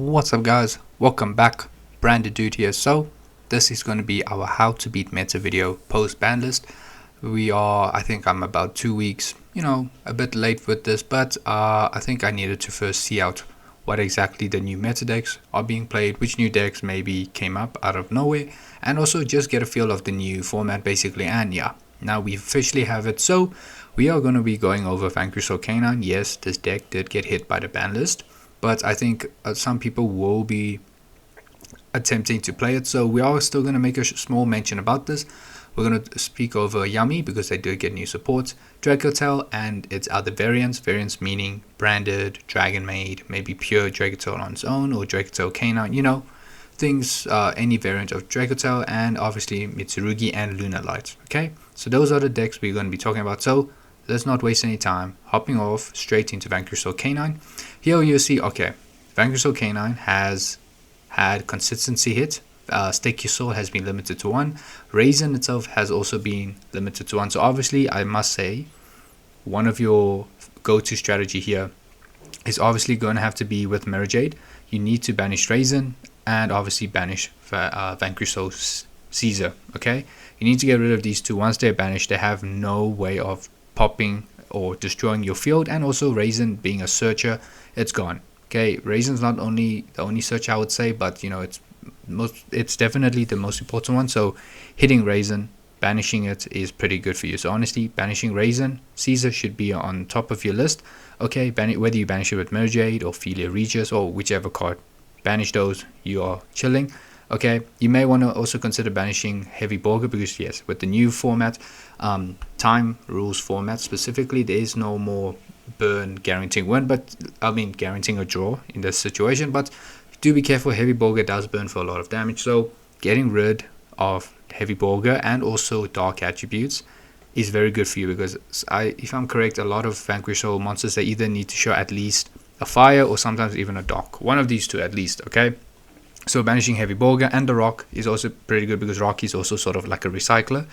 What's up guys, welcome back, Branded here. So this is going to be our how to beat meta video post Banlist. I think I'm about 2 weeks, a bit late with this, but I think I needed to first see out what exactly the new meta decks are being played, which new decks maybe came up out of nowhere, and also just get a feel of the new format basically. And yeah, now we officially have it. So we are going to be going over Vanquish Soul K9. Yes, this deck did get hit by the ban list, but I think some people will be attempting to play it, so we are still going to make a small mention about this. We're going to speak over Yummy because they did get new support, Dracotail and its other variants meaning branded, dragon made, maybe pure Dracotail on its own, or Dracotail K9, things, any variant of Dracotail, and obviously Mitsurugi and Lunalight. Okay, so those are the decks we're going to be talking about, so let's not waste any time, hopping off straight into Vanquish Soul K9. Here you'll see, okay, Vanquish Soul K9 has had consistency hit. Stake Your Soul has been limited to 1. Raisin itself has also been limited to 1. So obviously, I must say, one of your go-to strategy here is obviously going to have to be with Mirror Jade. You need to banish Raisin and obviously banish Vanquish Soul Caesar. Okay, you need to get rid of these two. Once they're banished, they have no way of popping or destroying your field. And also Raisin being a searcher, it's gone. Okay, Raisin's not only the only search I would say, but it's definitely the most important one. So hitting Raisin, banishing it is pretty good for you. So honestly, banishing Raisin, Caesar should be on top of your list. Okay, whether you banish it with Mirror Jade or Philia Regis or whichever card, banish those, you are chilling. Okay, you may want to also consider banishing Heavy Borger because yes, with the new format, time rules format specifically, there is no more burn guaranteeing win, but I mean guaranteeing a draw in this situation. But do be careful, Heavy Borger does burn for a lot of damage, so getting rid of Heavy Borger and also dark attributes is very good for you, because if I'm correct, a lot of Vanquish Soul monsters, they either need to show at least a fire or sometimes even a dark, one of these two at least. Okay, so banishing Heavy Borger and the rock is also pretty good because rock is also sort of like a recycler.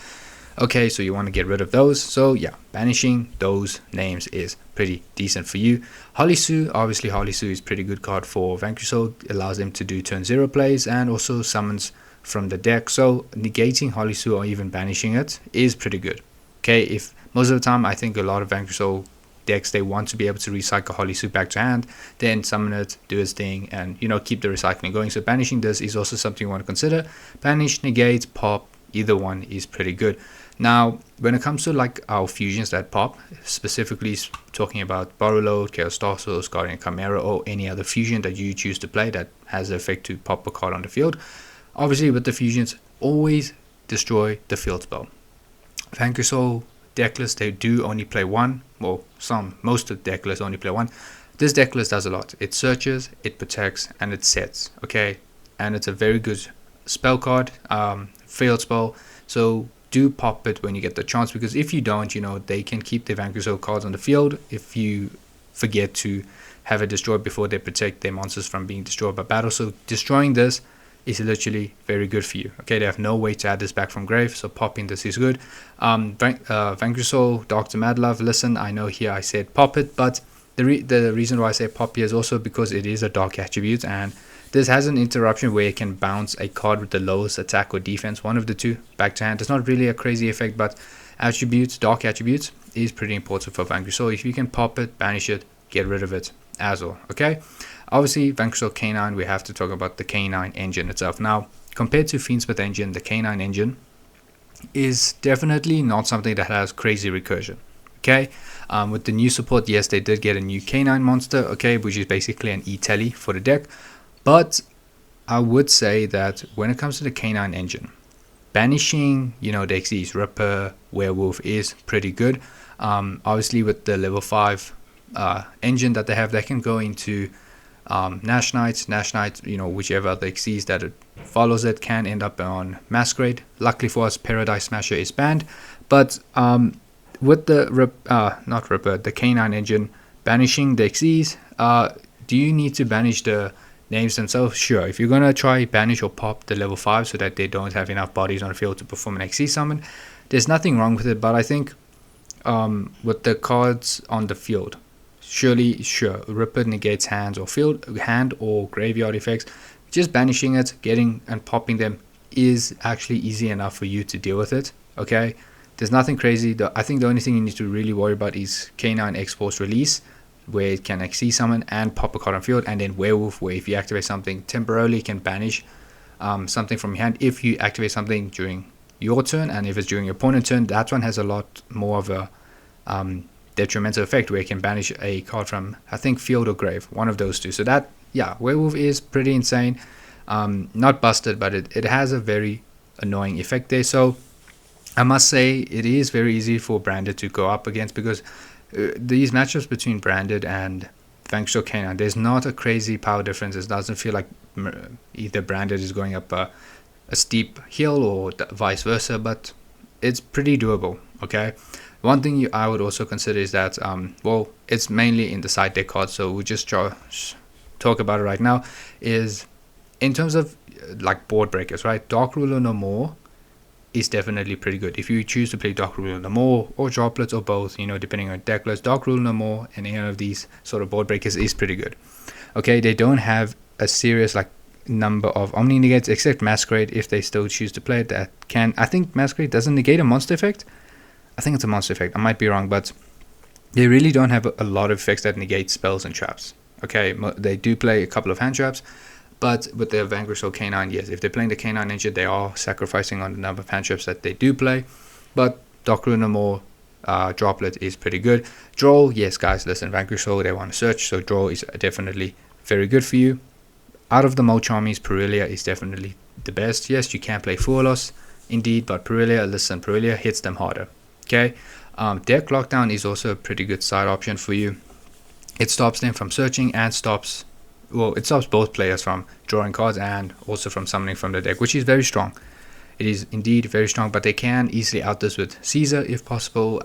Okay, so you want to get rid of those. So yeah, banishing those names is pretty decent for you. Holly Sue, obviously Holly Sue is pretty good card for Vanquish Soul. It allows them to do turn 0 plays and also summons from the deck. So negating Holly Sue or even banishing it is pretty good. Okay, if most of the time I think a lot of Vanquish Soul decks, they want to be able to recycle Holly Sue back to hand, then summon it, do its thing, and keep the recycling going. So banishing this is also something you want to consider. Banish, negate, pop, either one is pretty good. Now, when it comes to like our fusions that pop, specifically talking about Borrowload, Chaos Darksource, Guardian Chimera, or any other fusion that you choose to play that has the effect to pop a card on the field, obviously with the fusions, always destroy the field spell. Vanquish Soul decklist, they do only play one, well, most of the decklists only play one. This decklist does a lot. It searches, it protects, and it sets. Okay, and it's a very good spell card, field spell. So do pop it when you get the chance, because if you don't, they can keep the Vanquish Soul cards on the field if you forget to have it destroyed before they protect their monsters from being destroyed by battle. So destroying this is literally very good for you. Okay, they have no way to add this back from grave, so popping this is good. Vanquish Soul, Dr. Madlove, listen, I know here I said pop it, but the reason why I say pop here is also because it is a dark attribute, and this has an interruption where it can bounce a card with the lowest attack or defense, one of the two, back to hand. It's not really a crazy effect, but attributes, dark attributes, is pretty important for Vanquish Soul. If you can pop it, banish it, get rid of it as well. Okay, obviously Vanquish Soul K9, we have to talk about the K9 engine itself. Now, compared to Fiendsmith engine, the K9 engine is definitely not something that has crazy recursion. Okay, with the new support, yes, they did get a new K9 monster, okay, which is basically an E-Tele for the deck. But I would say that when it comes to the K9 engine, banishing, the XD's Ripper, Werewolf is pretty good. Obviously, with the level 5 engine that they have, they can go into Nash Knights, whichever other XD's that it follows it can end up on Masquerade. Luckily for us, Paradise Smasher is banned. But with the the K9 engine, banishing the XD's, do you need to banish the names themselves? Sure, if you're gonna try banish or pop the level 5 so that they don't have enough bodies on the field to perform an XC summon, there's nothing wrong with it. But I think with the cards on the field, sure, Ripper negates hand or graveyard effects. Just banishing it, getting and popping them is actually easy enough for you to deal with it. Okay, there's nothing crazy. I think the only thing you need to really worry about is K9 X-Force release, where it can XC summon and pop a card on field, and then Werewolf, where if you activate something temporarily, can banish something from your hand if you activate something during your turn, and if it's during your opponent's turn, that one has a lot more of a detrimental effect, where it can banish a card from, I think, field or grave, one of those two. So that, yeah, Werewolf is pretty insane. Not busted, but it has a very annoying effect there. So I must say it is very easy for Branded to go up against, because these matchups between Branded and Vanquish Soul K9, there's not a crazy power difference. It doesn't feel like either Branded is going up a steep hill or vice versa, but it's pretty doable. Okay, one thing I would also consider is that well, it's mainly in the side deck cards, so we'll just talk about it right now. Is in terms of like board breakers, right? Dark Ruler No More is definitely pretty good if you choose to play Dark Ruler No More or Droplets or both, you know, depending on deck list. Dark Ruler No More and any of these sort of board breakers is pretty good. Okay, they don't have a serious like number of Omni negates, except Masquerade, if they still choose to play it. That can, I think Masquerade doesn't negate a monster effect. I think it's a monster effect, I might be wrong, but they really don't have a lot of effects that negate spells and traps. Okay, they do play a couple of hand traps, but with their Vanquish Soul K9, yes, if they're playing the K9 engine, they are sacrificing on the number of hand traps that they do play. But Dark Ruler No More Droplet is pretty good. Draw, yes guys, listen, Vanquish Soul, they want to search, so Draw is definitely very good for you. Out of the Molcharmies, Perelia is definitely the best. Yes, you can play Fuelos, indeed, but Perelia, listen, Perelia hits them harder. Okay, Deck Lockdown is also a pretty good side option for you. It stops them from searching and stops, well, it stops both players from drawing cards and also from summoning from the deck, which is very strong. It is indeed very strong, but they can easily out this with Caesar if possible.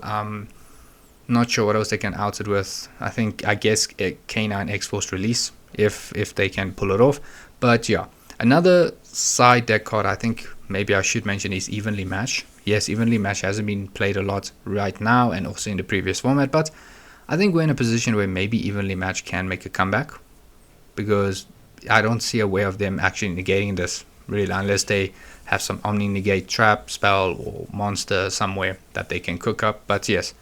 Not sure what else they can out it with. I guess a K9 X-Force release if they can pull it off. But yeah, another side deck card I think maybe I should mention is Evenly Match. Yes, Evenly Match hasn't been played a lot right now and also in the previous format, but I think we're in a position where maybe Evenly Match can make a comeback, because I don't see a way of them actually negating this really, unless they have some Omni negate trap spell or monster somewhere that they can cook up. But yes,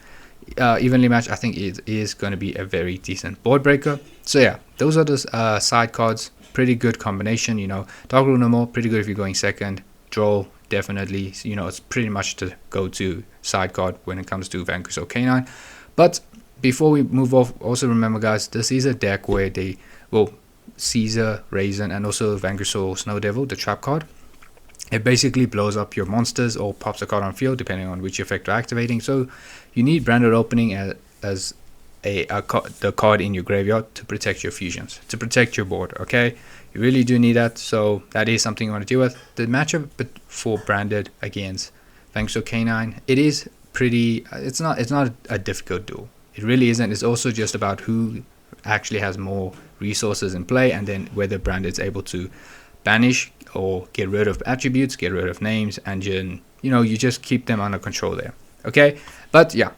Evenly Match I think it is going to be a very decent board breaker. So yeah, those are the side cards. Pretty good combination, you know. Dark Ruler No More, pretty good if you're going second. Draw, definitely, you know, it's pretty much the go-to side card when it comes to Vanquish Soul K9. But before we move off, also remember guys, this is a deck where they, well, Caesar, Raisin, and also Vanquish Soul Snow Devil, the trap card, it basically blows up your monsters or pops a card on field depending on which effect you're activating. So you need Branded Opening as the card in your graveyard to protect your fusions, to protect your board. Okay, you really do need that, so that is something you want to deal with. The matchup for Branded against Vanquish Soul K9, it is pretty, it's not a difficult duel. It really isn't. It's also just about who actually has more resources in play, and then whether Branded's able to banish or get rid of attributes, get rid of names, and you just keep them under control there. Okay, but yeah,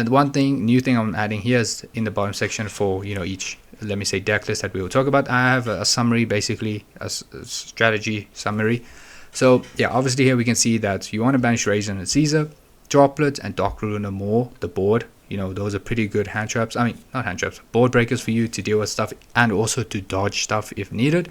one new thing I'm adding here is in the bottom section for each, let me say, deck list that we will talk about. I have a summary, basically a strategy summary. So yeah, obviously here we can see that you want to banish Raisin and Caesar, Droplet and Dark Ruler No More, the board. Those are pretty good hand traps. I mean, not hand traps, board breakers for you to deal with stuff and also to dodge stuff if needed.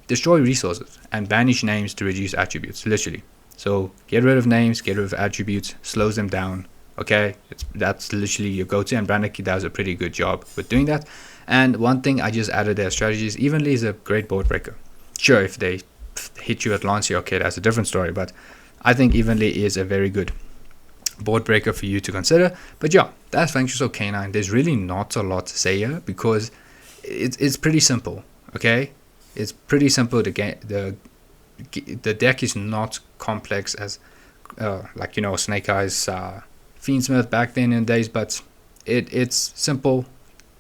Destroy resources and banish names to reduce attributes, literally. So get rid of names, get rid of attributes, slows them down. Okay, that's literally your go-to, and Branded does a pretty good job with doing that. And one thing I just added there, strategies. Evenly is a great board breaker. Sure, if they hit you at launch, okay, that's a different story, but I think Evenly is a very good board breaker for you to consider. But yeah, that's Vanquish Soul K9. There's really not a lot to say here because it's pretty simple. Okay, it's pretty simple. The deck is not complex as Snake Eyes Fiendsmith back then in the days, but it's simple.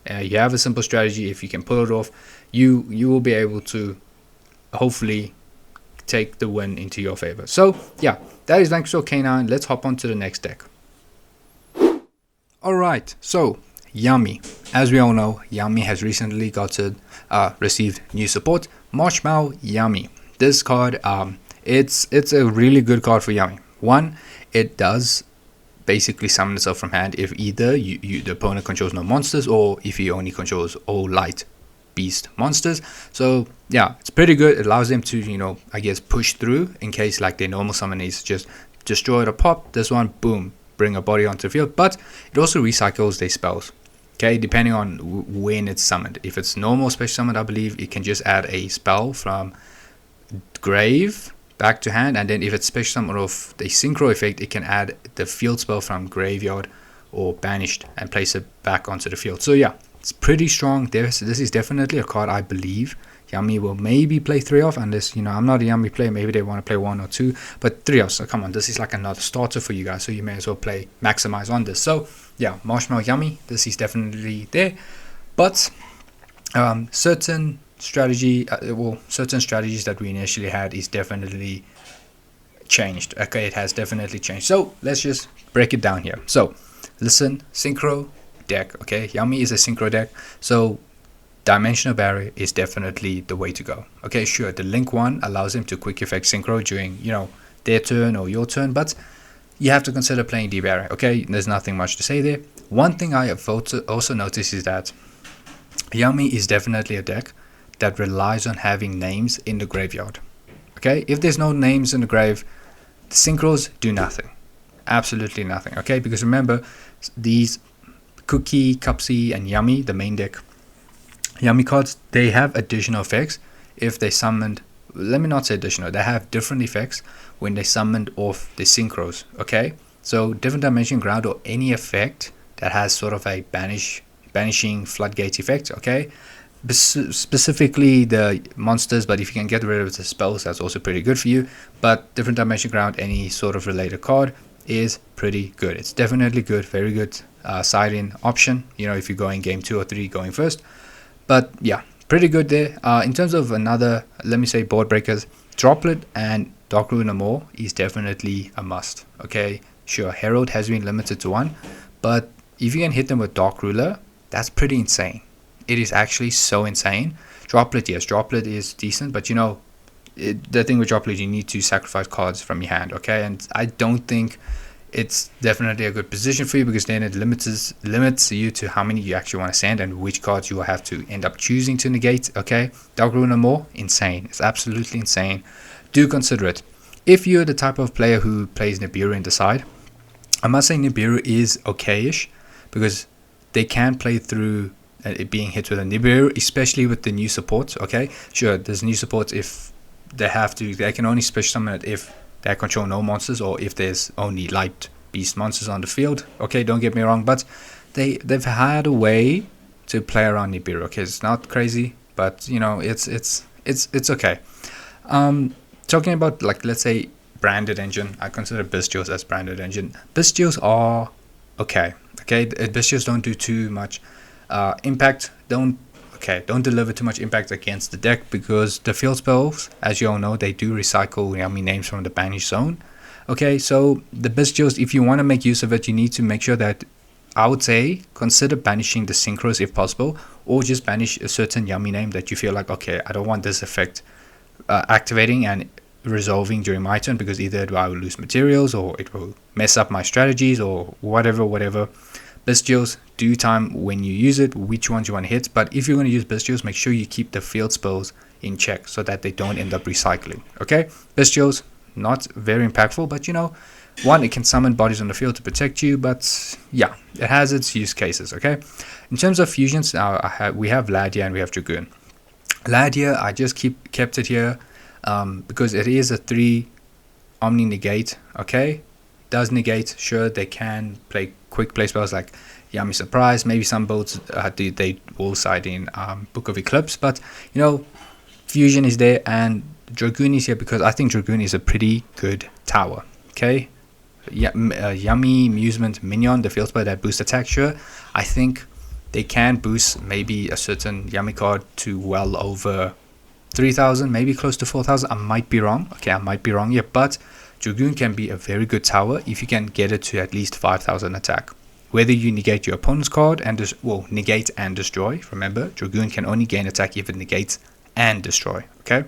You have a simple strategy. If you can pull it off, you will be able to hopefully take the win into your favor. So yeah, that is Vanquish Soul K9. Let's hop on to the next deck. Alright, so Yummy. As we all know, Yummy has recently received new support. Marshmallow Yummy. This card, it's a really good card for Yummy. One, it does basically summon itself from hand if either the opponent controls no monsters, or if he only controls all light beast monsters. So yeah, it's pretty good. It allows them to, you know, I guess push through in case like their normal summon is just destroy it or pop. This one, boom, bring a body onto the field. But it also recycles their spells, okay, depending on when it's summoned. If it's normal special summoned, I believe it can just add a spell from grave back to hand, and then if it's special summoned off the synchro effect, it can add the field spell from graveyard or banished and place it back onto the field. So yeah, it's pretty strong. This is definitely a card I believe Yummy will maybe play 3 of, unless, you know, I'm not a Yummy player, maybe they want to play 1 or 2, but 3 of. So come on, this is like another starter for you guys, so you may as well maximize on this. So yeah, Marshmallow Yummy, this is definitely there. But certain strategies that we initially had is definitely changed. Okay, it has definitely changed. So let's just break it down here. So listen, synchro deck. Okay, Yummy is a synchro deck, so Dimensional Barrier is definitely the way to go. Okay, sure, the link one allows him to quick effect synchro during, you know, their turn or your turn, but you have to consider playing the barrier. Okay, there's nothing much to say there. One thing I have also noticed is that Yummy is definitely a deck that relies on having names in the graveyard. Okay, if there's no names in the grave, the synchros do nothing, absolutely nothing. Okay, because remember, these Cookie, Cupsy, and Yummy, the main deck Yummy cards, they have additional effects if they summoned. Let me not say additional, they have different effects when they summoned off the synchros. Okay, so different dimension ground or any effect that has sort of a banishing floodgate effect. Okay, specifically the monsters, but if you can get rid of the spells, that's also pretty good for you. But different dimension ground, any sort of related card, is pretty good. It's definitely good, very good side-in option, you know, if you're going game 2 or 3 going first. But yeah, pretty good there. In terms of another, let me say, board breakers, Droplet and Dark Ruler More is definitely a must. Okay, sure, Herald has been limited to 1, but if you can hit them with Dark Ruler, that's pretty insane. It is actually so insane. Droplet, yes, Droplet is decent, but you know, the thing with Droplet, you need to sacrifice cards from your hand. Okay, and I don't think it's definitely a good position for you, because then it limits you to how many you actually want to send and which cards you will have to end up choosing to negate. Okay, Dark Ruler More, insane. It's absolutely insane. Do consider it. If you're the type of player who plays Nibiru in the side, I must say Nibiru is okay-ish, because they can play through it being hit with a Nibiru, especially with the new supports. Okay, sure, there's new supports. If they can only special summon it if they control no monsters, or if there's only light beast monsters on the field. Okay, don't get me wrong, but they've had a way to play around Nibiru. Okay, it's not crazy, but you know, it's okay. Talking about, like, let's say branded engine, I consider Bestials as branded engine. Bestials are okay. Okay, Bestials don't do too much impact. Don't deliver too much impact against the deck, because the field spells, as you all know, they do recycle Yummy names from the banished zone. Okay, so the Bestials, if you want to make use of it, you need to make sure that, I would say, consider banishing the synchros if possible, or just banish a certain Yummy name that you feel like, okay, I don't want this effect activating and resolving during my turn, because either I will lose materials, or it will mess up my strategies, or whatever. Bestials, do time when you use it, which ones you want to hit. But if you're going to use Bestials, make sure you keep the field spells in check so that they don't end up recycling. Okay, Bestials, not very impactful, but you know, one, it can summon bodies on the field to protect you, but yeah, it has its use cases. Okay, in terms of fusions, we have Ladia and we have Dragoon. Ladia, I just kept it here because it is a 3 Omni negate. Okay, does negate, sure, they can play quick play spells like Yummy Surprise. Maybe some builds they will side in Book of Eclipse, but you know, fusion is there, and Dragoon is here because I think Dragoon is a pretty good tower. Okay, Yummy Amusement Minion, the field spell that boosts attack, sure, I think they can boost maybe a certain Yummy card to well over 3,000, maybe close to 4,000. I might be wrong. Okay, I might be wrong here, but Dragoon can be a very good tower if you can get it to at least 5,000 attack. whether you negate your opponent's card and negate and destroy. Remember, Dragoon can only gain attack if it negates and destroy. Okay,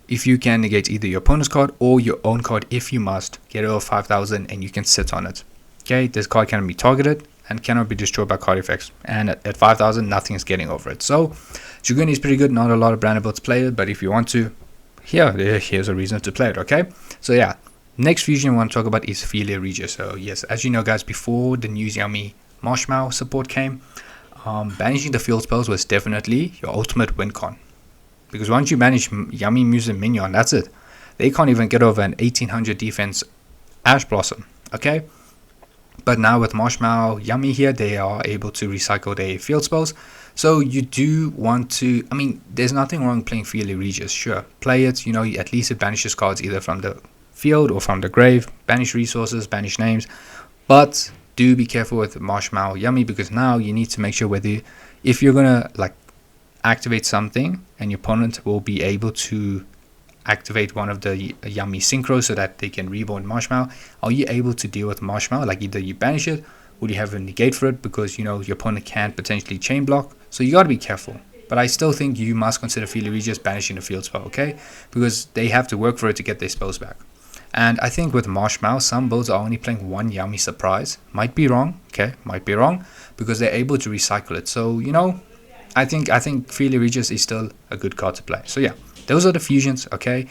if you can negate either your opponent's card or your own card, if you must, get it off 5,000 and you can sit on it. Okay, this card cannot be targeted and cannot be destroyed by card effects, and at 5,000 nothing is getting over it. So Dragoon is pretty good. Not a lot of branded builds play it, but if you want to, here's a reason to play it. Okay, so yeah, next fusion I want to talk about is Ophelia Regia. So yes, as you know guys, before the new Yummy Marshmallow support came, banishing the field spells was definitely your ultimate win con, because once you banish Yummy Muse and Minion, that's it. They can't even get over an 1800 defense Ash Blossom. Okay, but now with Marshmallow Yummy here, they are able to recycle their field spells. So you do want to, I mean, there's nothing wrong playing Ophelia Regia. Sure, play it. You know, at least it banishes cards either from the field or from the grave. Banish resources, banish names. But do be careful with Marshmallow Yummy, because now you need to make sure whether, if you're gonna like activate something and your opponent will be able to activate one of the Yummy Synchros so that they can reborn Marshmallow, are you able to deal with Marshmallow? Like either you banish it or you have a negate for it, because you know your opponent can potentially chain block. So you got to be careful. But I still think you must consider Ophelia Regia banishing the field spell, okay? Because they have to work for it to get their spells back. And I think with Marshmallow, some builds are only playing one Yummy Surprise. Might be wrong, okay? Might be wrong, because they're able to recycle it. So, you know, I think Ophelia Regia is still a good card to play. So yeah, those are the fusions, okay?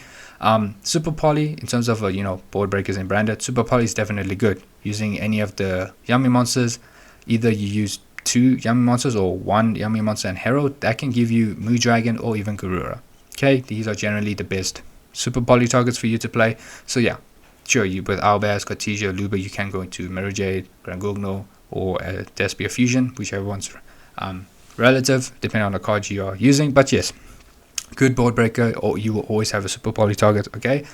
Super Poly, in terms of you know, board breakers and branded, Super Poly is definitely good. Using any of the Yummy monsters, either you use 2 Yummy monsters or 1 Yummy monster and Herald, that can give you Moo Dragon or even Garura. Okay, these are generally the best Super Poly targets for you to play. So yeah, sure, you with Albaz, Cartesia, Luba, you can go into Mirror Jade, Grangugno, or Despia Fusion, whichever one's relative, depending on the card you are using. But yes, good board breaker, or you will always have a Super Poly target. Okay,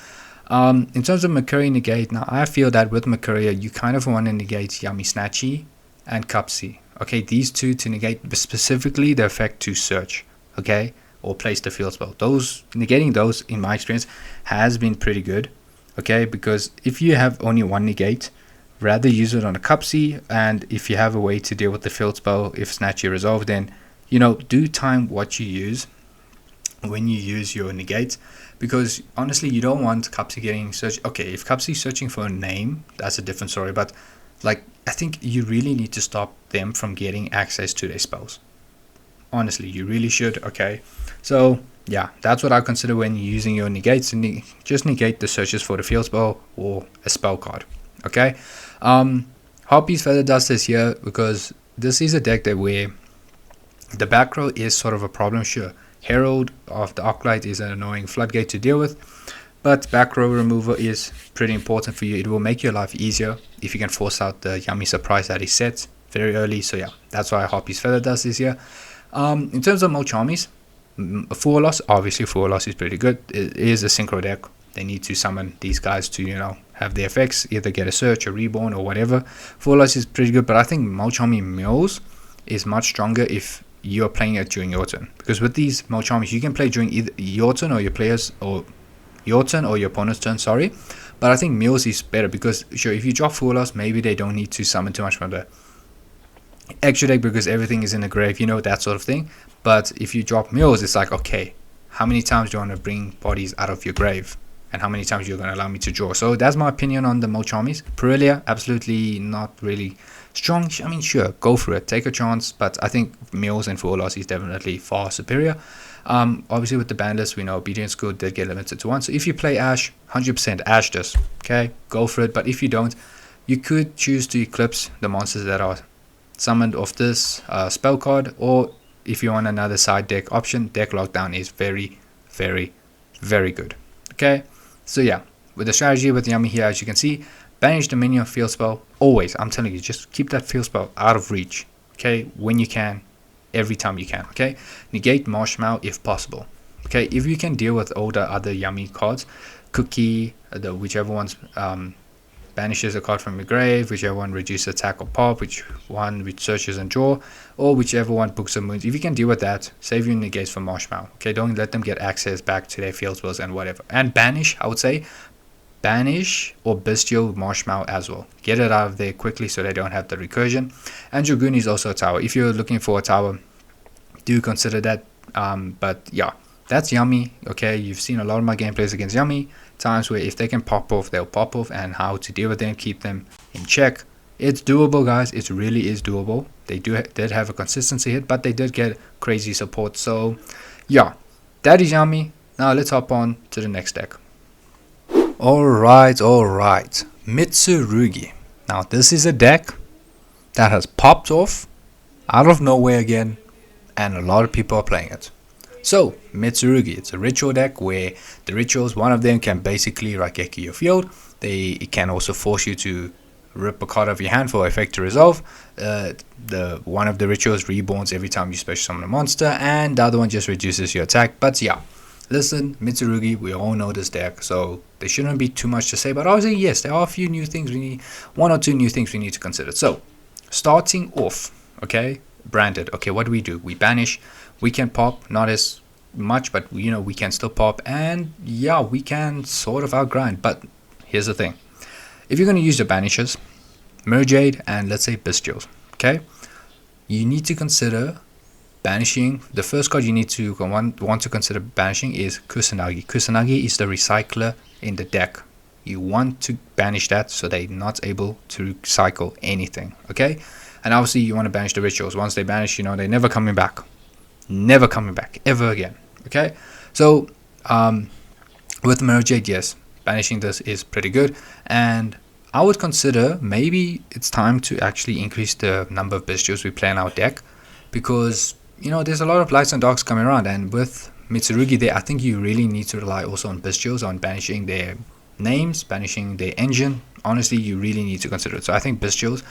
in terms of Mercury negate, now I feel that with Mercury you kind of want to negate Yummy Snatchy and Cupsy. Okay, these two to negate specifically the effect to search, okay, or place the field spell. Those negating those, in my experience, has been pretty good. Okay, because if you have only one negate, rather use it on a Cupsy, and if you have a way to deal with the field spell, if Snatchy resolved, then you know, do time what you use when you use your negate, because honestly you don't want Cupsy getting search. Okay, if Cupsy searching for a name, that's a different story, but like I think you really need to stop them from getting access to their spells. Honestly, you really should. Okay, so yeah, that's what I consider when you're using your negates, and just negate the searches for the field spell or a spell card. Okay, Harpy's Feather Duster is here because this is a deck that where the back row is sort of a problem. Sure, Herald of the Arclight is an annoying floodgate to deal with, but back row removal is pretty important for you. It will make your life easier if you can force out the Yummy Surprise that is set very early. So yeah, that's why Harpy's Feather Dust is here. In terms of Mochamis, Full Loss, obviously Full Loss is pretty good. It is a synchro deck. They need to summon these guys to, you know, have the effects, either get a search, a reborn, or whatever. Full Loss is pretty good, but I think Mochami Mills is much stronger if you are playing it during your turn, because with these Mochamis you can play during either your turn or your players, or your turn or your opponent's turn, sorry. But I think Mills is better, because sure, if you drop Full Loss, maybe they don't need to summon too much from the extra deck because everything is in the grave, you know, that sort of thing. But if you drop Mills, it's like, okay, how many times do you want to bring bodies out of your grave, and how many times you're going to allow me to draw? So that's my opinion on the Mochamis. Perilia, absolutely not really strong. I mean, sure, go for it, take a chance, but I think Mills and Full Loss is definitely far superior. Obviously with the Banlist, we know Obedience School did get limited to 1, so if you play Ash, 100% Ash this, okay, go for it. But if you don't, you could choose to Eclipse the monsters that are summoned off this spell card, or if you want another side deck option, Deck Lockdown is very, very, very good. Okay, so yeah, with the strategy with Yummy here, as you can see, banish the minion field spell. Always, I'm telling you, just keep that field spell out of reach, okay, when you can, every time you can. Okay, negate Marshmallow if possible. Okay, if you can deal with all the other Yummy cards, Cookie, whichever one's banishes a card from your grave, whichever one reduces attack or pop, which one which searches and draw, or whichever one books and moons. If you can deal with that, save your negates for Marshmallow. Okay, don't let them get access back to their field spells and whatever. And banish, I would say, banish or bestial Marshmallow as well. Get it out of there quickly so they don't have the recursion. And Dragoon is also a tower. If you're looking for a tower, do consider that. But yeah, that's Yummy. Okay, you've seen a lot of my gameplays against Yummy, times where if they can pop off, they'll pop off, and how to deal with them, keep them in check. It's doable, guys. It really is doable. They did have a consistency hit, but they did get crazy support. So yeah, that is Yummy. Now let's hop on to the next deck. Alright, Mitsurugi. Now this is a deck that has popped off out of nowhere again, and a lot of people are playing it. So Mitsurugi, it's a ritual deck where the rituals, one of them can basically Raigeki your field. It can also force you to rip a card off your hand for effect to resolve. One of the rituals reborns every time you special summon a monster, and the other one just reduces your attack. But yeah, listen, Mitsurugi, we all know this deck, so there shouldn't be too much to say. But obviously, yes, there are a few new things one or two new things we need to consider. So starting off, okay, Branded. Okay, what do? We banish. We can pop, not as much, but we can still pop, and yeah, we can sort of outgrind. But here's the thing: if you're going to use the banishes, Merjade and let's say Bestials, okay, you need to consider banishing. The first card you need to want to consider banishing is Kusanagi. Kusanagi is the recycler in the deck. You want to banish that so they're not able to recycle anything, okay? And obviously you want to banish the rituals. Once they banish, they're never coming back ever again, okay? So with Merjade, yes, banishing this is pretty good, and I would consider maybe it's time to actually increase the number of bestials we play in our deck, because there's a lot of lights and darks coming around, and with Mitsurugi there, I think you really need to rely also on bestials, on banishing their names, banishing their engine. Honestly, you really need to consider it. So I think bestials,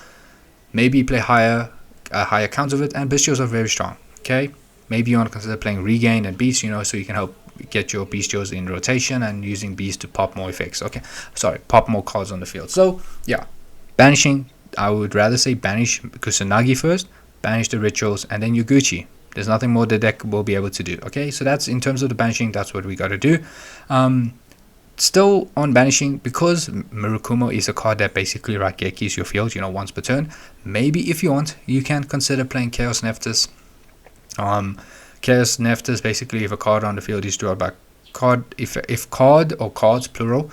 maybe play a higher count of it, and bestials are very strong, okay? Maybe you want to consider playing Regain and Beast, so you can help get your bestials in rotation and using Beast to pop more effects, okay? Sorry, pop more cards on the field. So yeah, banishing, I would rather say banish Kusanagi first, banish the rituals, and then Gucci. There's nothing more the deck will be able to do, okay? So that's in terms of the banishing, that's what we got to do. Still on banishing, because Murakumo is a card that basically Raigekis your field, once per turn. Maybe if you want, you can consider playing Chaos Nephthys. Chaos Nephthys, basically if a card on the field is drawn by card, if card or cards plural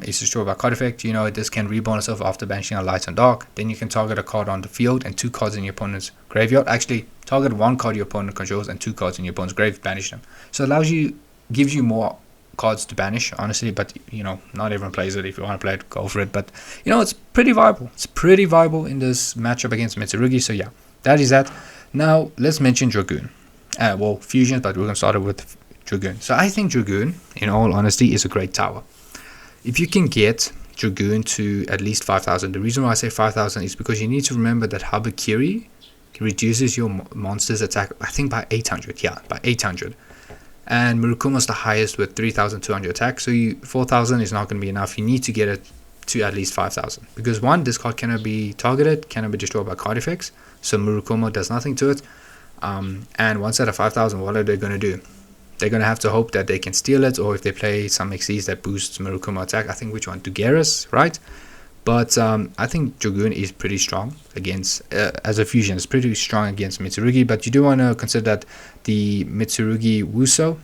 is destroyed by card effect, this can reborn itself after banishing a light and dark. Then you can target a card on the field and 2 cards in your opponent's graveyard. Actually, target 1 card your opponent controls and 2 cards in your opponent's grave, banish them. So it gives you more cards to banish, honestly, but not everyone plays it. If you want to play it, go for it. But it's pretty viable. It's pretty viable in this matchup against Mitsurugi. So yeah, that is that. Now let's mention Dragoon. Well, fusions, but we're going to start it with Dragoon. So I think Dragoon, in all honesty, is a great tower. If you can get Dragoon to at least 5,000, the reason why I say 5,000 is because you need to remember that Habakiri reduces your monster's attack, I think, by 800. Yeah, by 800. And Murakumo is the highest with 3,200 attack. So 4,000 is not going to be enough. You need to get it to at least 5,000. Because one, this card cannot be targeted, cannot be destroyed by card effects. So Murakumo does nothing to it. And once at a 5,000, what are they going to do? They're going to have to hope that they can steal it, or if they play some XCs that boosts Murakumo attack. I think which one? Dugeras, right? But I think Dragoon is pretty strong against, as a fusion, it's pretty strong against Mitsurugi. But you do want to consider that the Mitsurugi Wuso,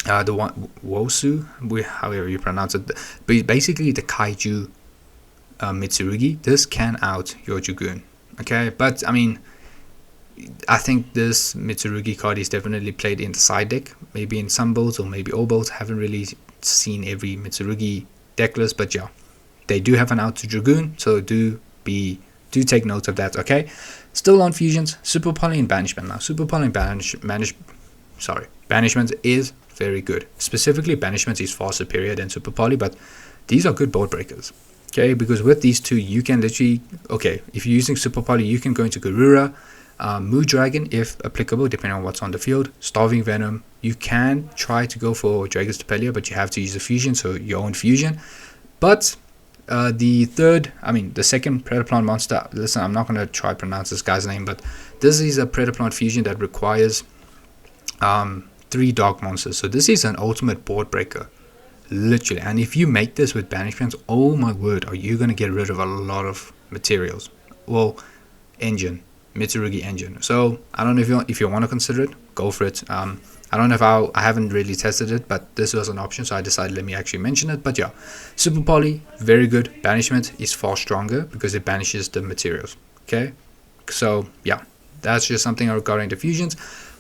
the one Wosu, however you pronounce it, but basically the Kaiju Mitsurugi, this can out your Dragoon. Okay, but I mean, I think this Mitsurugi card is definitely played in the side deck, maybe in some builds or maybe all builds. Haven't really seen every Mitsurugi deck list, but yeah, they do have an out to Dragoon, so do take note of that, okay? Still on fusions, Super Poly and Banishment. Now, Super Poly and Banishment is very good. Specifically, Banishment is far superior than Super Poly, but these are good board breakers, okay? Because with these two, you can literally, okay, if you're using Super Poly, you can go into Garura, Moo Dragon if applicable, depending on what's on the field, Starving Venom. You can try to go for Dragon's Depelia, but you have to use a fusion, so your own fusion. But the second Predaplant monster, listen, I'm not going to try to pronounce this guy's name, but this is a Predaplant fusion that requires 3 dark monsters. So this is an ultimate board breaker. literally. And if you make this with banishments, oh my word, are you going to get rid of a lot of materials. Well, engine, Mitsurugi engine. So I don't know if you want to consider it, go for it. I don't know if I haven't really tested it, but this was an option, so I decided let me actually mention it. But yeah, super poly, very good. Banishment is far stronger because it banishes the materials. Okay, so yeah, that's just something regarding the fusions.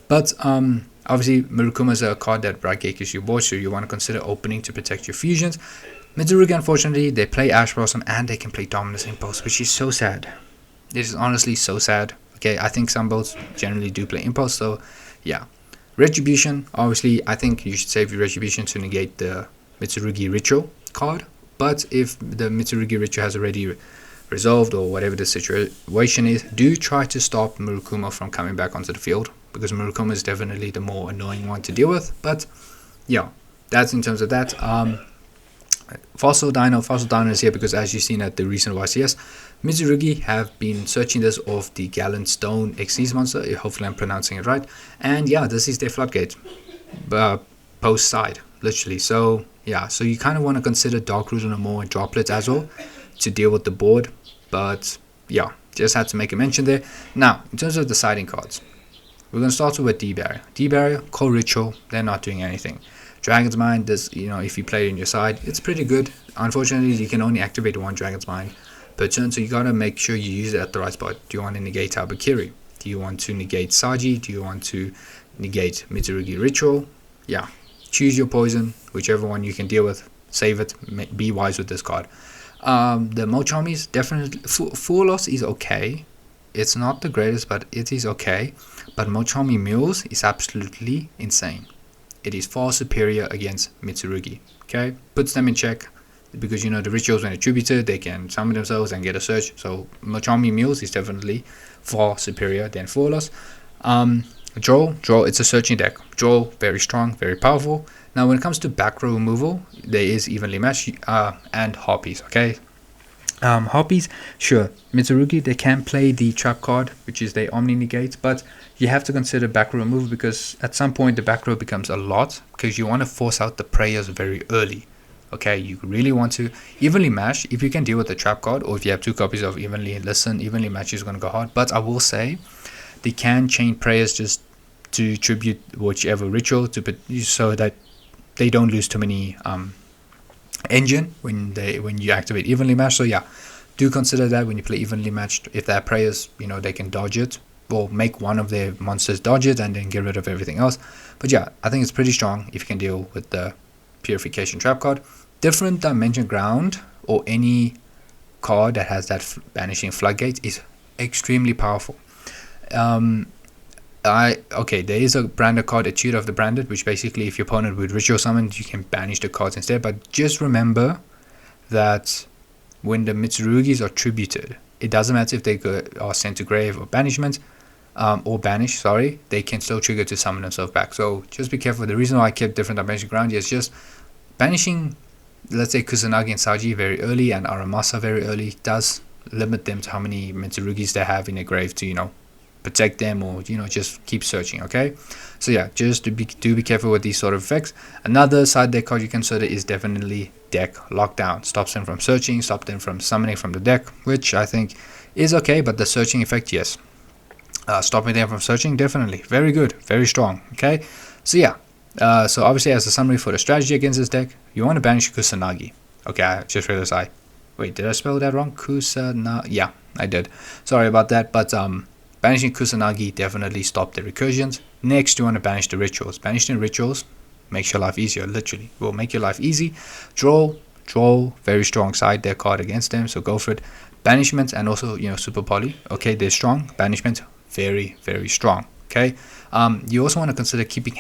But obviously Murukuma is a card that Raigekis you bought, so you want to consider opening to protect your fusions. Mitsurugi, unfortunately, they play Ash Blossom and they can play Dominus Impulse, which is so sad. This is honestly so sad. Okay, I think some builds generally do play Impulse, so yeah. Retribution, obviously, I think you should save your Retribution to negate the Mitsurugi Ritual card. But if the Mitsurugi Ritual has already resolved or whatever the situation is, do try to stop Murukuma from coming back onto the field, because Murukuma is definitely the more annoying one to deal with. But yeah, that's in terms of that. Fossil Dino is here because, as you've seen at the recent YCS, Mitsurugi have been searching this off the Gallant Stone Xyz monster. Hopefully I'm pronouncing it right. And yeah, this is their floodgate post side, literally. So yeah, so you kind of want to consider Dark Roots on more droplets as well to deal with the board. But yeah, just had to make a mention there. Now, in terms of the siding cards, we're going to start with D-Barrier. D-Barrier, Cold Ritual, they're not doing anything. Dragon's Mind, does, if you play it on your side, it's pretty good. Unfortunately, you can only activate one Dragon's Mind per turn, so you gotta make sure you use it at the right spot. Do you want to negate Abakiri? Do you want to negate Saji? Do you want to negate Mitsurugi Ritual? Yeah, choose your poison, whichever one you can deal with. Save it. Be wise with this card. The Mochamis, definitely. Full loss is okay. It's not the greatest, but it is okay. But Mochami Mules is absolutely insane. It is far superior against Mitsurugi. Okay, puts them in check because the rituals when attributed, they can summon themselves and get a search. So Mochami Mules is definitely far superior than Flawless. Draw, it's a searching deck. Draw, very strong, very powerful. Now when it comes to back row removal, there is evenly matched and Harpies. Okay, Harpies, sure, Mitsurugi, they can play the trap card, which is the Omni Negate, but you have to consider back row removal because at some point the back row becomes a lot because you want to force out the prayers very early. Okay, you really want to evenly match if you can deal with the trap card, or if you have 2 copies of evenly match is going to go hard. But I will say they can chain prayers just to tribute whichever ritual so that they don't lose too many engine when you activate evenly matched. So yeah, do consider that when you play evenly matched. If their prayers, they can dodge it or make one of their monsters dodge it and then get rid of everything else. But yeah, I think it's pretty strong if you can deal with the Purification trap card. Different Dimension Ground or any card that has that banishing floodgate is extremely powerful. There is a branded card, a Tutor of the Branded, which basically if your opponent would ritual summon, you can banish the cards instead. But just remember that when the Mitsurugis are tributed, it doesn't matter if they are sent to grave or banishment, or banish, sorry, they can still trigger to summon themselves back. So just be careful. The reason why I kept different Dimension Ground is just banishing, let's say Kusanagi and Saji very early and Aramasa very early does limit them to how many Mitsurugis they have in their grave to, protect them or just keep searching. Okay, so yeah, just do be careful with these sort of effects. Another side deck card you consider is definitely deck lockdown. Stops them from searching, stops them from summoning from the deck, which I think is okay, but the searching effect, yes, stopping them from searching, definitely very good, very strong. Okay, so yeah, so obviously as a summary for the strategy against this deck, you want to banish Kusanagi. Okay, I just realized wait, did I spell that wrong? Yeah, I did, sorry about that. But banishing Kusanagi definitely stopped the recursions. Next, you want to banish the rituals. Banishing the rituals makes your life easier, literally. Will make your life easy. Draw, very strong side deck card against them, so go for it. Banishment and also, super poly. Okay, they're strong. Banishment, very, very strong. Okay, you also want to consider keeping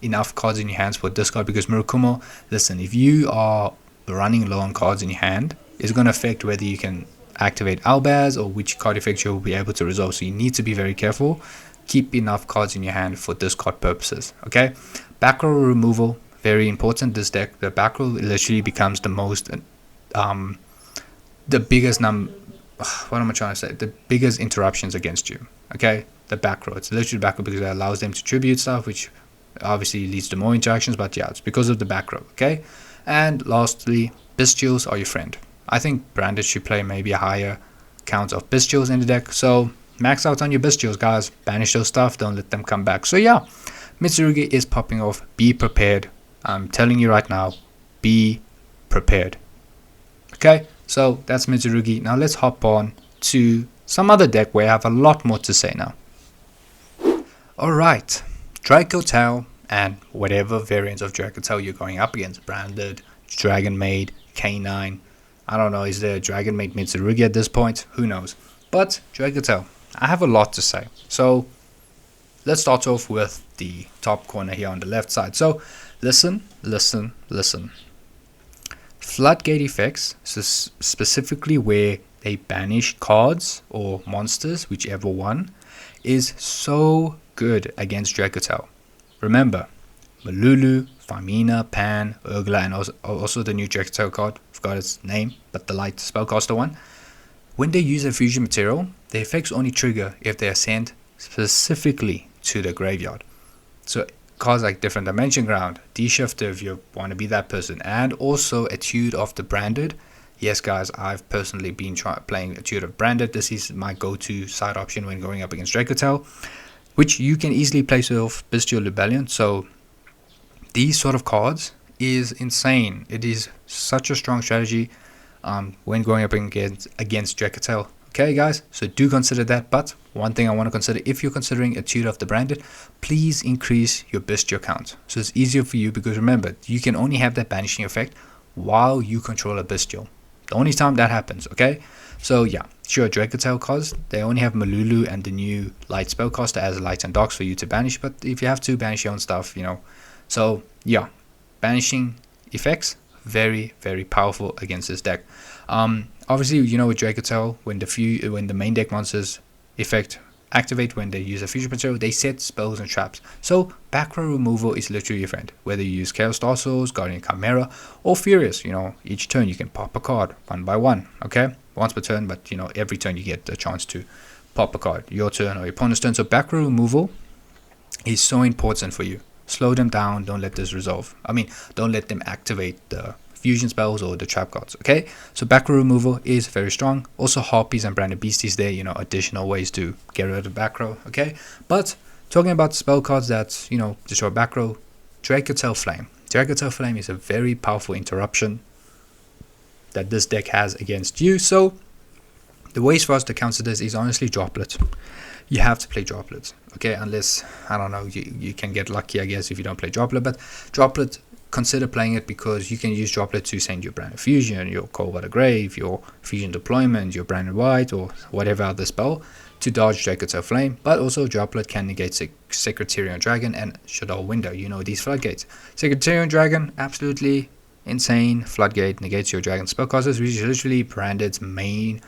enough cards in your hands for discard, because Murukuma, listen, if you are running low on cards in your hand, it's going to affect whether you can activate Albaz or which card effects you'll be able to resolve. So you need to be very careful. Keep enough cards in your hand for discard purposes. Okay, back row removal, very important. This deck, the back row literally becomes the most the biggest what am I trying to say, the biggest interruptions against you. Okay, the back row, it's literally back row because it allows them to tribute stuff, which obviously leads to more interactions. But yeah, it's because of the back row. Okay, And lastly, Bestials are your friend. I think Branded should play maybe a higher count of Bestials in the deck, so max out on your Bestials, guys. Banish those stuff, don't let them come back. So yeah, Mitsurugi is popping off. Be prepared. I'm telling you right now, be prepared. Okay, so that's Mitsurugi. Now let's hop on to some other deck where I have a lot more to say now. Alright, Dracotail and whatever variants of Dracotail you're going up against. Branded, Dragon Maid, K9. I don't know, is there a Dragon Maid Mitsurugi at this point? Who knows? But Dracotail, I have a lot to say. So let's start off with the top corner here on the left side. So listen. Floodgate effects, so specifically where they banish cards or monsters, whichever one, is so good against Dracotail. Remember, Malulu, Famina, Pan, Urgla, and also the new Dracotail card, forgot its name, but the light spellcaster one. When they use a fusion material, the effects only trigger if they are sent specifically to the graveyard. So cards like Different Dimension Ground, D-Shifter if you want to be that person, and also Etude of the Branded. Yes guys, I've personally been playing Etude of Branded. This is my go-to side option when going up against Dracotail, which you can easily place off Bestial Rebellion. So these sort of cards is insane. It is such a strong strategy when going up against Dracotail. Okay guys, so do consider that. But one thing I want to consider, if you're considering Etude of the Branded, please increase your Bestial count, so it's easier for you, because remember, you can only have that banishing effect while you control a Bestial. The only time that happens, okay? So yeah, sure, Dracotail cards, they only have Malulu and the new light spellcaster as lights and darks for you to banish, but if you have to banish your own stuff, you know. So yeah, banishing effects, very powerful against this deck. Obviously, you know, with Dracotail, when the main deck monsters effect activate when they use a fusion material, they set spells and traps. So back row removal is literally your friend. Whether you use Chaos Star Souls, Guardian Chimera, or Furious, you know, each turn you can pop a card one by one. Okay, once per turn, but you know, every turn you get a chance to pop a card, your turn or your opponent's turn. So back row removal is so important for you. Slow them down, don't let this resolve. I mean, don't let them activate the fusion spells or the trap cards. Okay, so back row removal is very strong. Also Harpies and Branded Beasties there, you know, additional ways to get rid of back row. Okay, but talking about spell cards that, you know, destroy back row, Dracotail Flame. Dracotail Flame is a very powerful interruption that this deck has against you. So the ways for us to counter this is honestly Droplet. You have to play Droplet, okay, unless, I don't know, you can get lucky, I guess, if you don't play Droplet. But Droplet, consider playing it, because you can use Droplet to send your Branded Fusion, your Cold Water Grave, your Fusion Deployment, your Branded White, or whatever other spell to dodge Dracotail Flame. But also Droplet can negate Secretarian Dragon and Shadow Window, you know, these floodgates. Secretarian Dragon, absolutely insane. Floodgate negates your Dragon spellcasters, which is literally Branded's main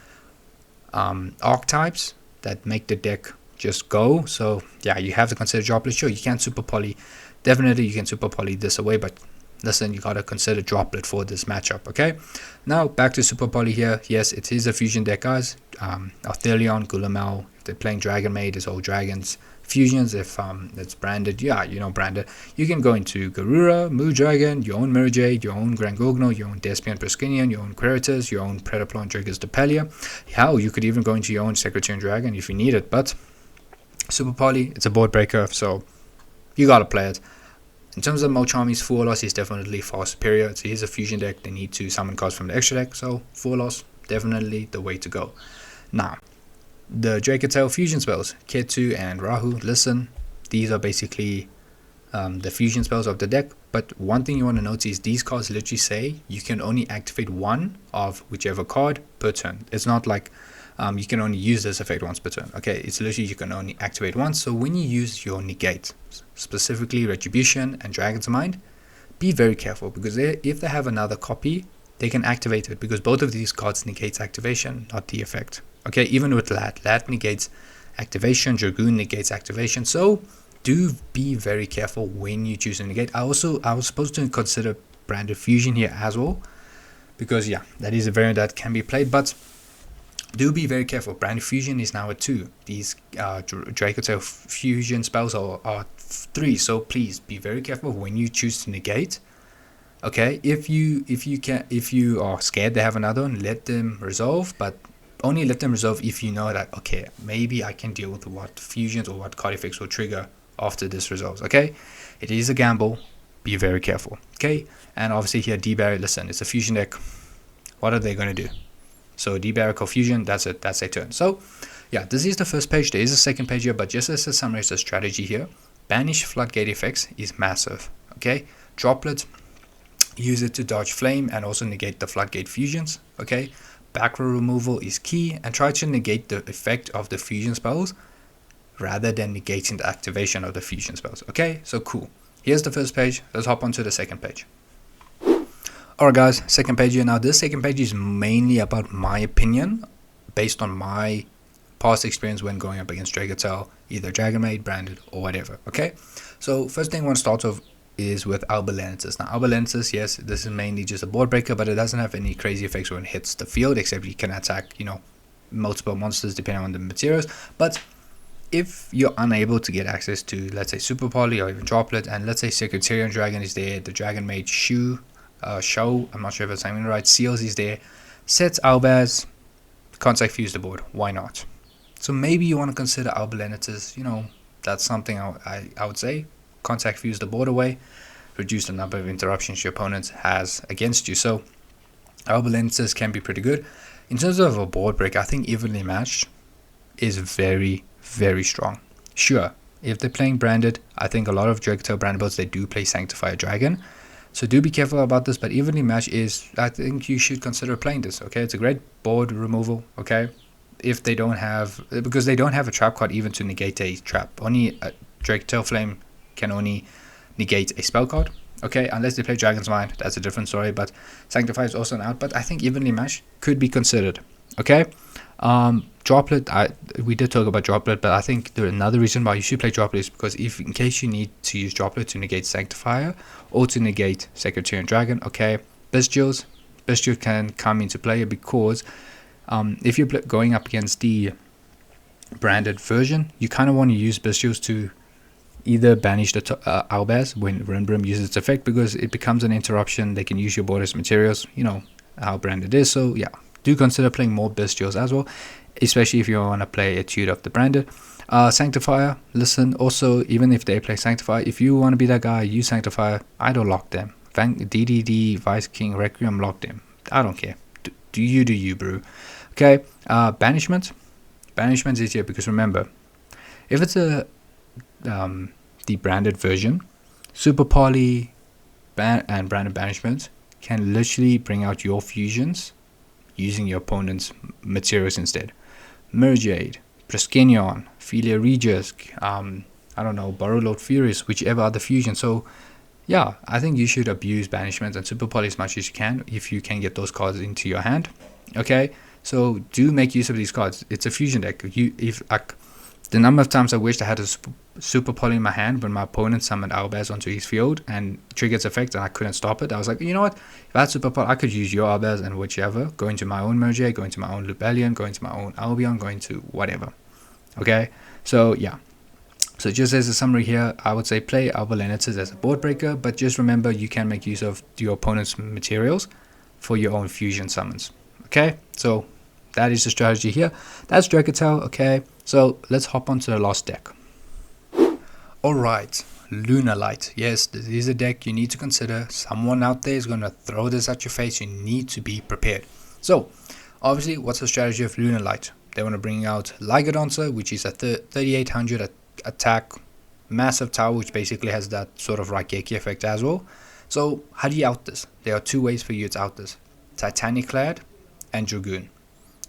archetypes that make the deck just go. So yeah, you have to consider Droplet. Sure, you can super poly, definitely you can super poly this away, but listen, you gotta consider Droplet for this matchup. Okay, now back to super poly here. Yes, it is a fusion deck, guys. Arthelion, Gulamel, if they're playing Dragon Maid, it's all dragons. Fusions, if it's Branded, yeah, you know, Branded, you can go into Garura, Moo Dragon, your own Mirajade, your own Grand Gogno, your own Despia and Perskinian, your own Queritus, your own Predaplo and Triggers Depelia. Hell, you could even go into your own Secretarian Dragon if you need it. But super poly, it's a board breaker, so you gotta play it. In terms of Mochami's Full Loss, he's definitely far superior. So he's a fusion deck, they need to summon cards from the extra deck, so Full Loss, definitely the way to go. Now, the Dracotail fusion spells, Ketu and Rahu, listen, these are basically the fusion spells of the deck. But one thing you want to notice is these cards literally say you can only activate one of whichever card per turn. It's not like you can only use this effect once per turn. Okay, it's literally you can only activate once. So when you use your negate, specifically Retribution and Dragon's Mind, be very careful, because if they have another copy, they can activate it, because both of these cards negates activation, not the effect. Okay, even with Lat negates activation, Dragoon negates activation. So do be very careful when you choose to negate. I was supposed to consider Branded Fusion here as well, because yeah, that is a variant that can be played, but do be very careful. Branded Fusion is now at 2. These Dracotail fusion spells are 3, so please be very careful when you choose to negate. Okay, if you are scared they have another one, let them resolve, but only let them resolve if you know that, okay, maybe I can deal with what fusions or what card effects will trigger after this resolves. Okay, it is a gamble, be very careful. Okay, and obviously here D-Barrier, listen, it's a fusion deck. What are they going to do? So D-Barrier fusion, that's it, that's their turn. So yeah, this is the first page. There is a second page here, but just as a summary, it's a strategy here. Banish Floodgate effects is massive. Okay, Droplet, use it to dodge flame and also negate the floodgate fusions. Okay, back row removal is key, and try to negate the effect of the fusion spells rather than negating the activation of the fusion spells. Okay, so cool. Here's the first page. Let's hop on to the second page. Alright guys, second page here. Now this second page is mainly about my opinion based on my past experience when going up against Dracotail, either Dragon Maid, Branded, or whatever. Okay, so first thing I want to start off is with Albalensis. Now Albalensis, yes, this is mainly just a board breaker, but it doesn't have any crazy effects when it hits the field, except you can attack, you know, multiple monsters depending on the materials. But if you're unable to get access to, let's say, Super Poly or even Droplet, and let's say Secretarian Dragon is there, the Dragon Maid Show, I'm not sure if it's saying it right, Seals is there, sets Albaz, contact fuse the board, why not? So maybe you want to consider Albalensis, you know, that's something I would say. Contact fuse the board away, reduce the number of interruptions your opponent has against you. So Albalensis can be pretty good. In terms of a board break, I think Evenly Matched is very, very strong. Sure, if they're playing Branded, I think a lot of Dracotail Branded builds, they do play Sanctifier Dragon. So do be careful about this, but Evenly Matched is, I think you should consider playing this. Okay, it's a great board removal. Okay, if they don't have, because they don't have a trap card even to negate a trap. Only a Dracotail Flame can only negate a spell card. Okay, unless they play Dragon's Mind, that's a different story. But Sanctify is also an out, but I think Evenly Matched could be considered. Okay, Droplet, we did talk about Droplet, but I think another reason why you should play Droplet is because if in case you need to use Droplet to negate Sanctifier or to negate Secretarian Dragon, okay, Bestials can come into play because if you're going up against the Branded version, you kind of want to use Bestials to either banish the Albaz when Rinbrim uses its effect, because it becomes an interruption. They can use your board as materials, you know how Branded is. So yeah, do consider playing more Bestials as well, especially if you want to play Etude of the Branded. Sanctifier, listen, also, even if they play Sanctifier, if you want to be that guy, use Sanctifier, Idol lock them. DDD, Vice King, Requiem, lock them. I don't care. Do you, bro. Okay, Banishment. Banishment is here because remember, if it's a the Branded version, Super Poly and Branded Banishment can literally bring out your fusions using your opponent's materials instead. Merjade, Preskenion, Philia Regis, I don't know, Burrow Lord Furious, whichever other fusion. So yeah, I think you should abuse Banishment and Super Poly as much as you can if you can get those cards into your hand. Okay, so do make use of these cards. It's a fusion deck. The number of times I wished I had a Super Poly in my hand when my opponent summoned Albaz onto his field and triggered its effect and I couldn't stop it. I was like, you know what? If I had Super Poly, I could use your Albaz and whichever. Go into my own Merge, go into my own Lubellion, go into my own Albion, go into whatever. Okay? So, yeah. So, just as a summary here, I would say play Albalensis as a board breaker, but just remember you can make use of your opponent's materials for your own fusion summons. Okay? So, that is the strategy here. That's Dracotail. Okay? So let's hop onto the last deck. Alright, Lunalight. Yes, this is a deck you need to consider. Someone out there is going to throw this at your face. You need to be prepared. So, obviously, what's the strategy of Lunalight? They want to bring out Ligadoncer, which is a 3800 attack, massive tower, which basically has that sort of Raigeki effect as well. So, how do you out this? There are two ways for you to out this. Titanic Clad and Dragoon.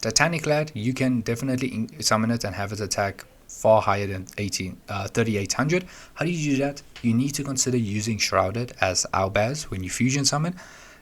Titanic Clad, you can definitely summon it and have it attack far higher than 3800. How do you do that? You need to consider using Shrouded as Albaz when you fusion summon,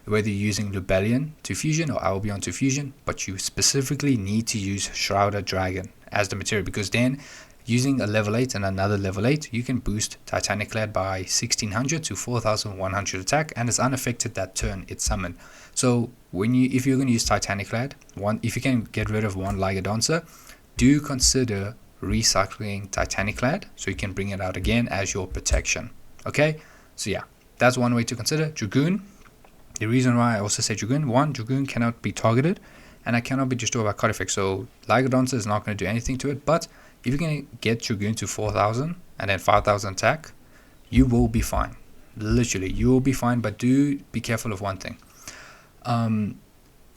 whether you're using Lubellion to fusion or Albion to fusion, but you specifically need to use Shrouded Dragon as the material, because then using a level 8 and another level 8, you can boost Titanic Clad by 1600 to 4100 attack, and it's unaffected that turn it's summoned. So if you're going to use Titanic Clad, if you can get rid of one Ligadoncer, do consider recycling Titanic Clad so you can bring it out again as your protection. Okay, so yeah, that's one way to consider. Dragoon, The reason why I also say Dragoon, one, Dragoon cannot be targeted, and I cannot be destroyed by card effects, so Lygodonta is not going to do anything to it. But if you can get Dragoon to 4,000 and then 5,000 attack, you will be fine. Literally, you will be fine, but do be careful of one thing.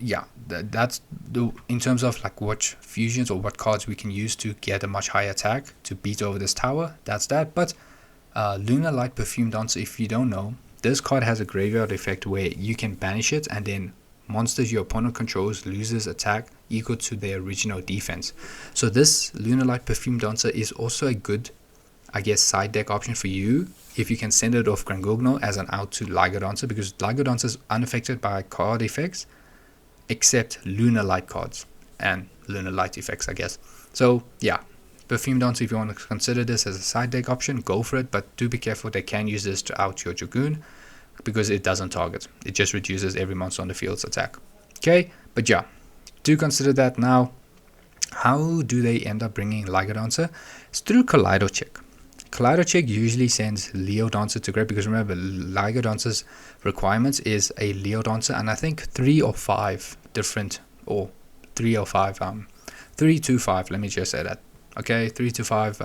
Yeah, that's the in terms of like what fusions or what cards we can use to get a much higher attack to beat over this tower. That's that. But Lunalight Perfume Dancer, if you don't know, this card has a graveyard effect where you can banish it, and then monsters your opponent controls loses attack equal to their original defense. So this Lunalight Perfume Dancer is also a good, I guess, side deck option for you if you can send it off Grangogno as an out to Lygodonta, because Lygodonta is unaffected by card effects except Lunalight cards and Lunalight effects, I guess. So yeah, Perfume Dancer, if you want to consider this as a side deck option, go for it, but do be careful. They can use this to out your Dragoon because it doesn't target. It just reduces every monster on the field's attack. Okay, but yeah, do consider that. Now, how do they end up bringing Lygodonta? It's through Kaleido Check. Kaleido Check usually sends Leodonta to grave, because remember, Lygodonta's requirements is a Leodonta, and I think 3 or 5 different, or 3 or 5, 3 to 5, let me just say that. Okay, 3 to 5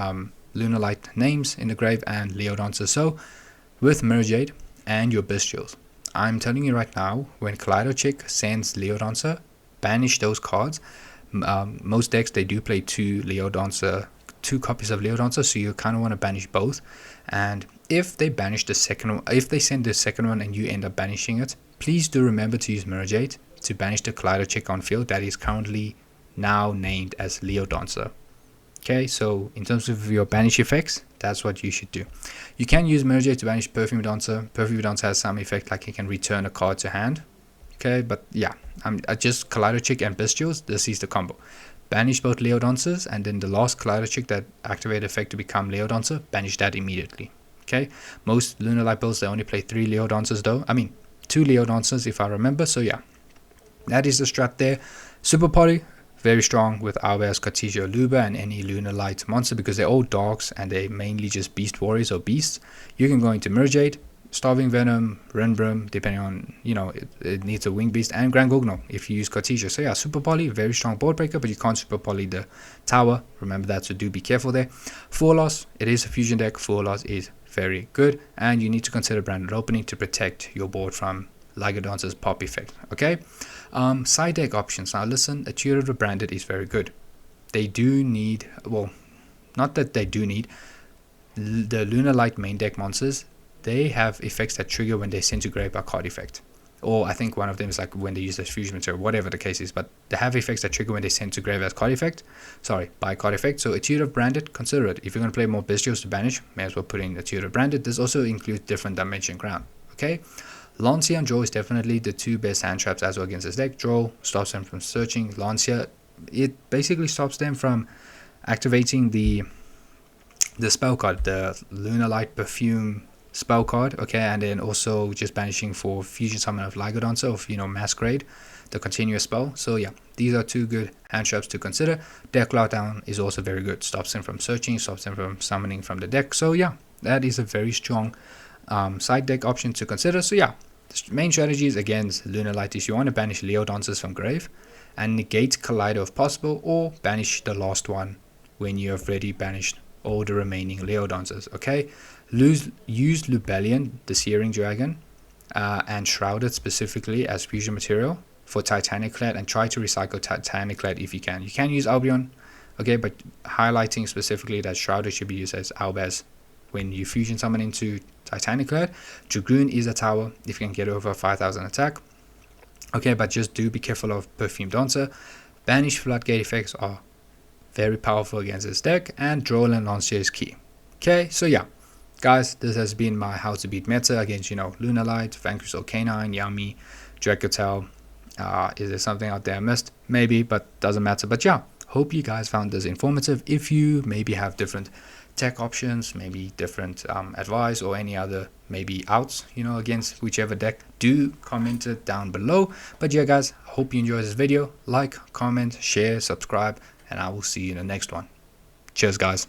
Lunalight names in the grave and Leodonta. So with Mirror Jade and your Bestials, I'm telling you right now, when Kaleido Check sends Leodonta, banish those cards. Most decks, they do play 2 copies of Leodonta, so you kind of want to banish both. And if they banish the second one, if they send the second one and you end up banishing it, please do remember to use Mirror Jade to banish the Kaleido Check on field that is currently now named as Leodonta. Okay, so in terms of your banish effects, that's what you should do. You can use Mirror Jade to banish Perfume Dancer. Perfume Dancer has some effect like you can return a card to hand. Okay, but yeah, I just Kaleido Check and Bestials, this is the combo. Banish both Leodoncers, and then the last Kaleido Check that activate effect to become Leodonta, banish that immediately. Okay, most Lunalight builds, they only play 3 Leodoncers though. I mean, 2 Leodoncers if I remember. So yeah, that is the strat there. Super Party, very strong with Owlbears, Cartesia, Luba, and any Lunalight monster, because they're all dogs and they're mainly just beast warriors or beasts. You can go into Mirror Jade, Starving Venom, Renbrim, depending on, you know, it needs a Wing Beast, and Grangogno if you use Cartesia. So yeah, Super Poly, very strong board breaker, but you can't Super Poly the tower. Remember that, so do be careful there. 4 loss, it is a fusion deck. 4 loss is very good, and you need to consider Branded Opening to protect your board from Lygodonta's pop effect. Okay, side deck options. Now listen, a Tutor of the Branded is very good. They do need, well, not that they do need, the Lunalight main deck monsters, they have effects that trigger when they send to grave by card effect. Or I think one of them is like when they use the fusion material, whatever the case is, but they have effects that trigger when they send to grave as card effect. Sorry, by card effect. So a Tutor of Branded, consider it. If you're going to play more Bestials to banish, may as well put in a Tutor of Branded. This also includes different Dimension Ground. Okay, Lancia and Draw is definitely the 2 best hand traps as well against this deck. Draw stops them from searching. Lancia, it basically stops them from activating the spell card, the Lunalight Perfume spell card, okay, and then also just banishing for fusion summon of Lygodonta of, you know, Masquerade, the continuous spell. So yeah, these are 2 good hand traps to consider. Deck Lockdown is also very good, stops them from searching, stops them from summoning from the deck. So yeah, that is a very strong side deck option to consider. So yeah, the main strategies against Lunalight is you want to banish Leodoncers from grave and negate Kaleido if possible, or banish the last one when you have already banished all the remaining Leodoncers. Okay, use Lubellion, the Searing Dragon, and Shrouded specifically as fusion material for Titaniclad, and try to recycle Titaniclad if you can. You can use Albion, okay, but highlighting specifically that Shrouded should be used as Owlbears when you fusion summon into Titaniclad. Dragoon is a tower if you can get over 5,000 attack. Okay, but just do be careful of Perfume Dancer. Banish Floodgate effects are very powerful against this deck, and Droll and Lancia is key. Okay, so yeah, guys, this has been my how to beat meta against, you know, Lunalight, Vanquish Soul K9, Yami, Dracotail. Is there something out there I missed? Maybe, but doesn't matter. But yeah, hope you guys found this informative. If you maybe have different tech options, maybe different advice, or any other maybe outs, you know, against whichever deck, do comment it down below. But yeah, guys, hope you enjoyed this video. Like, comment, share, subscribe, and I will see you in the next one. Cheers, guys.